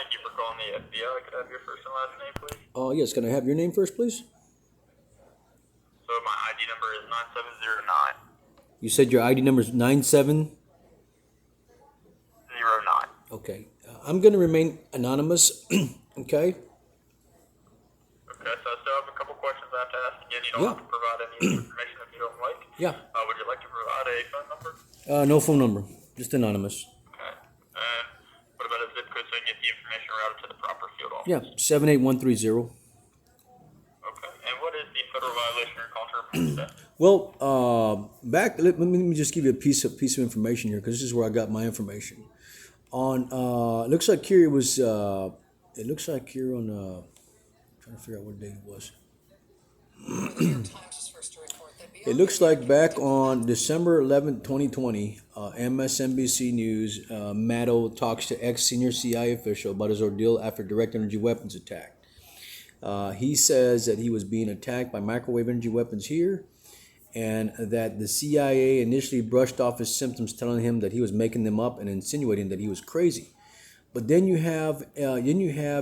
Thank you for calling the FBI. Could I have your first and last name, please? Yes, can I have your name first, please? So my ID number is 9709. You said your ID number is 97. 09. Okay. I'm going to remain anonymous. Okay. Okay, so I still have a couple questions I have to ask. Again, you don't Yeah. have to provide any information if you don't like. Yeah. Would you like to provide a phone number? No phone number. Just anonymous. Okay. And what about a zip code so I can get the information routed to the proper field office? Yeah. 78130. Okay. And what is the federal violation you're calling to report today? Well, let me just give you a piece of information here, because this is where I got my information. On it looks like here it was. It looks like here on. Trying to figure out what date it was. It looks like back on December 11th, 2020, MSNBC News, Maddow talks to ex-senior CIA official about his ordeal after direct energy weapons attack. He says that he was being attacked by microwave energy weapons here, and that the CIA initially brushed off his symptoms, telling him that he was making them up and insinuating that he was crazy. But then you have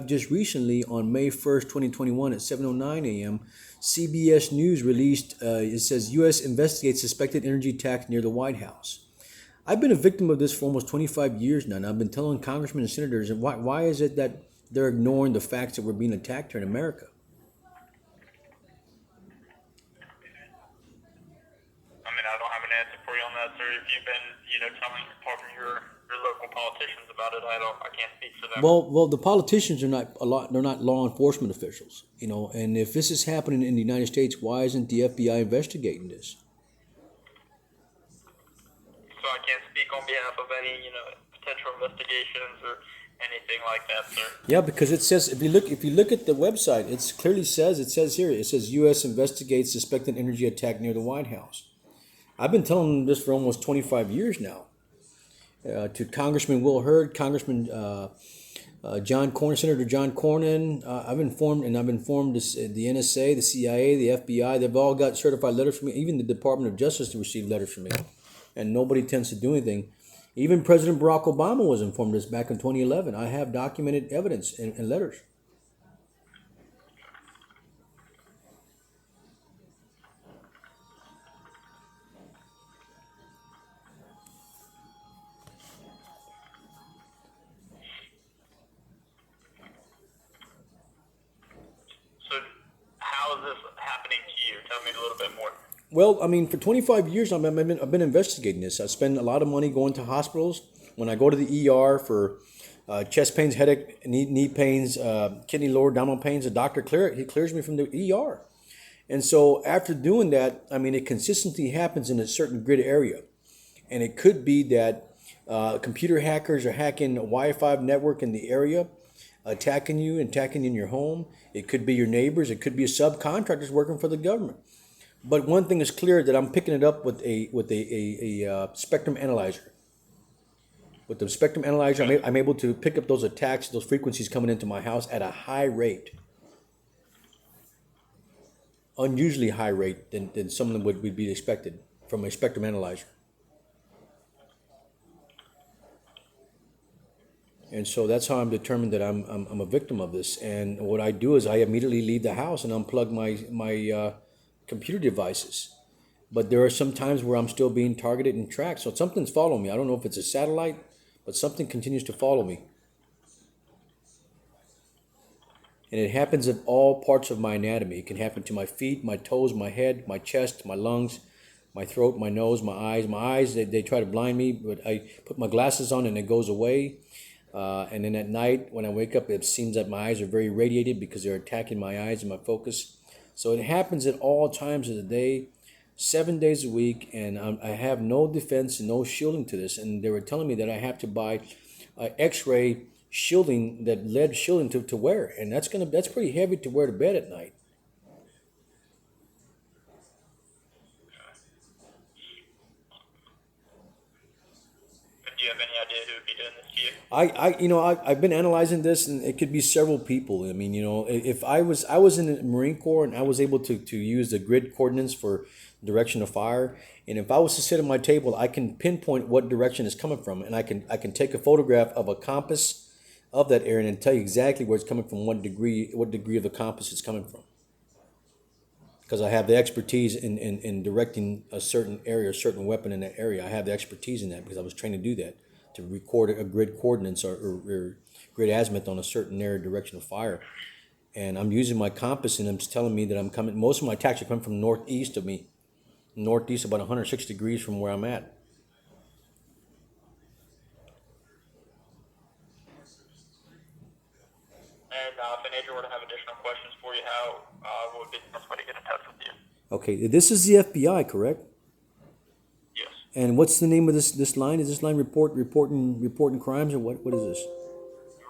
just recently on May 1st, 2021 at 7:09 a.m., CBS News released, it says, U.S. investigates suspected energy attack near the White House. I've been a victim of this for almost 25 years now, and I've been telling congressmen and senators, and why is it that they're ignoring the facts that we're being attacked here in America? I mean, I don't have an answer for you on that, sir. If you've been, talking to your local politicians about it, I can't speak for them. Well, the politicians are not they're not law enforcement officials, and if this is happening in the United States, why isn't the FBI investigating this? So I can't speak on behalf of any, potential investigations or anything like that, sir. Yeah, because it says if you look at the website, it clearly says U.S. investigates suspected energy attack near the White House. I've been telling them this for almost 25 years now. To Congressman Will Hurd, Congressman John Cornyn, Senator John Cornyn, I've informed the NSA, the CIA, the FBI. They've all got certified letters from me. Even the Department of Justice received letters from me, and nobody tends to do anything. Even President Barack Obama was informed of this back in 2011. I have documented evidence and letters. So how is this happening to you? Tell me a little bit more. Well, I mean, for 25 years, I've been investigating this. I spend a lot of money going to hospitals. When I go to the ER for chest pains, headache, knee pains, kidney, lower abdominal pains, the doctor clears me from the ER. And so after doing that, I mean, it consistently happens in a certain grid area. And it could be that computer hackers are hacking a Wi-Fi network in the area, attacking you in your home. It could be your neighbors. It could be subcontractors working for the government. But one thing is clear, that I'm picking it up with a spectrum analyzer. With the spectrum analyzer, I'm able to pick up those attacks, those frequencies coming into my house at a high rate. Unusually high rate than some of them would be expected from a spectrum analyzer. And so that's how I'm determined that I'm a victim of this. And what I do is I immediately leave the house and unplug my computer devices. But there are some times where I'm still being targeted and tracked. So something's following me. I don't know if it's a satellite, but something continues to follow me. And it happens in all parts of my anatomy. It can happen to my feet, my toes, my head, my chest, my lungs, my throat, my nose, my eyes. My eyes, they try to blind me, but I put my glasses on and it goes away. And then at night, when I wake up, it seems that my eyes are very radiated because they're attacking my eyes and my focus. So it happens at all times of the day, 7 days a week, and I have no defense and no shielding to this. And they were telling me that I have to buy X-ray shielding, that lead shielding to wear, and that's pretty heavy to wear to bed at night. Do you have any idea who would be doing this to you? I've been analyzing this, and it could be several people. I mean, if I was in the Marine Corps and I was able to use the grid coordinates for direction of fire, and if I was to sit at my table, I can pinpoint what direction it's coming from, and I can take a photograph of a compass, of that area and tell you exactly where it's coming from, what degree of the compass it's coming from. Because I have the expertise in directing a certain area, a certain weapon in that area. I have the expertise in that because I was trained to do that, to record a grid coordinates or grid azimuth on a certain area direction of fire. And I'm using my compass and it's telling me that I'm coming, most of my attacks are coming from northeast of me. Northeast about 106 degrees from where I'm at. And if an agent were to have additional questions for you, how would be the best way to get in touch with you? Okay, this is the FBI, correct? Yes. And what's the name of this line? Is this line reporting crimes or what is this?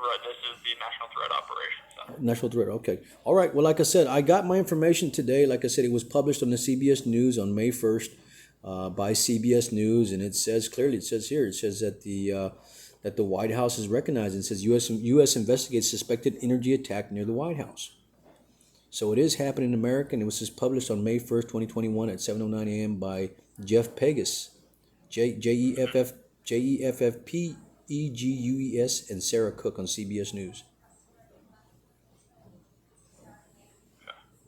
Right, this is the National Threat Operations Center. National Threat. Okay. All right. Well, like I said, I got my information today. Like I said, it was published on the CBS News on May 1st by CBS News, and it says clearly. It says here. It says that the White House is recognizing. It says U.S. investigates suspected energy attack near the White House. So it is happening in America, and it was just published on May 1st, 2021 at 7:09 a.m. by Jeff PEGUES, Jeffpegues, and Sarah Cook on CBS News.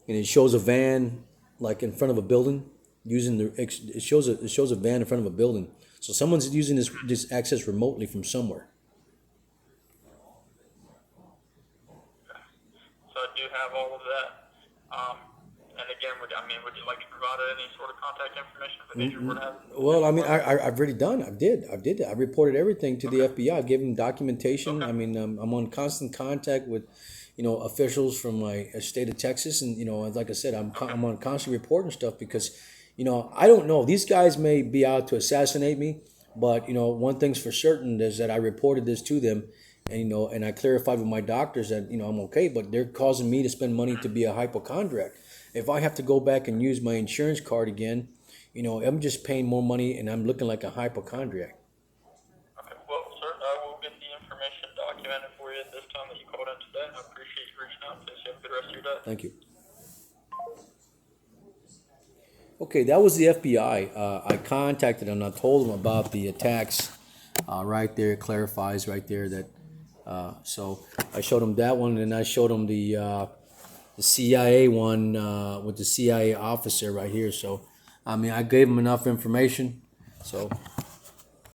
And it shows a van like in front of a building using it shows a van in front of a building. So someone's using this access remotely from somewhere. So I do have all of that. And again, would you like to provide any sort of contact information if an agent were to have? Well, I mean, I've already done. I did that. I reported everything to the FBI. I gave them documentation. I mean, I'm on constant contact with, officials from my state of Texas, and like I said, I'm on constant reporting stuff because, I don't know. These guys may be out to assassinate me, but one thing's for certain is that I reported this to them, and and I clarified with my doctors that I'm okay, but they're causing me to spend money to be a hypochondriac. If I have to go back and use my insurance card again, I'm just paying more money and I'm looking like a hypochondriac. Okay, well, sir, I will get the information documented for you at this time that you called in today. I appreciate you reaching out. Please have a good rest of your day. Thank you. Okay, that was the FBI. I contacted them. I told them about the attacks. Right there, it clarifies right there that. So I showed them that one, and I showed them the CIA one with the CIA officer right here. So, I mean, I gave them enough information. So